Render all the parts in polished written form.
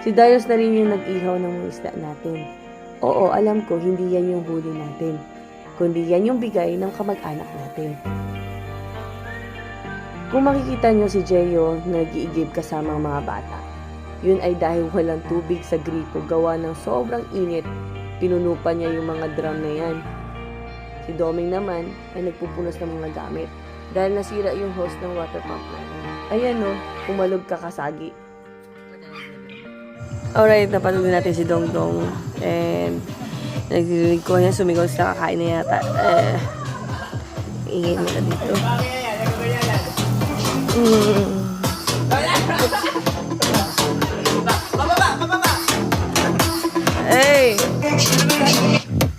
Si Darius na rin yung nag-ihaw ng mga isda natin. Oo, alam ko, hindi yan yung huli natin. Kundi yan yung bigay ng kamag-anak natin. Kung makikita nyo si Jeyo nag-iigib kasama ang mga bata, yun ay dahil walang tubig sa gripo gawa ng sobrang init. Pinuno pa niya yung mga drum na yan. Si Doming naman ay nagpupunas ng mga gamit dahil nasira yung hose ng water pump natin. Ayan o, pumalog ka kasagi. Alright, napanood natin si Dongdong and nagrinig ko niya, sumigaw sa kakain na yata. Ingay nila dito. Hey!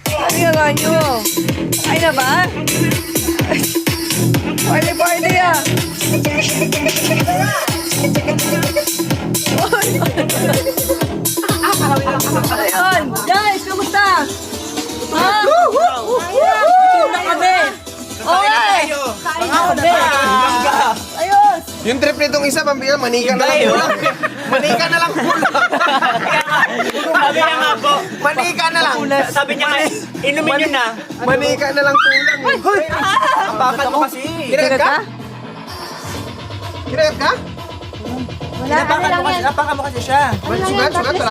Ano yung nyo? Kain na ba? Party ah! Ayun! Guys, kamusta? Ha? Kain na kami! Okay! Kain na kami! Ayos! Yung trip nitong isa, pambilang, manika na lang kulang. Manika na lang kulang. Sabi niya nga po. Manika na lang. Sabi niya nga, inumin nyo na. Manika na lang kulang. Hoy! Ang bakal mo kasi. Kinagat ka? Kinagat ka? Wala, ano lang yan? Napaka mo kasi siya. Sugat, sugat.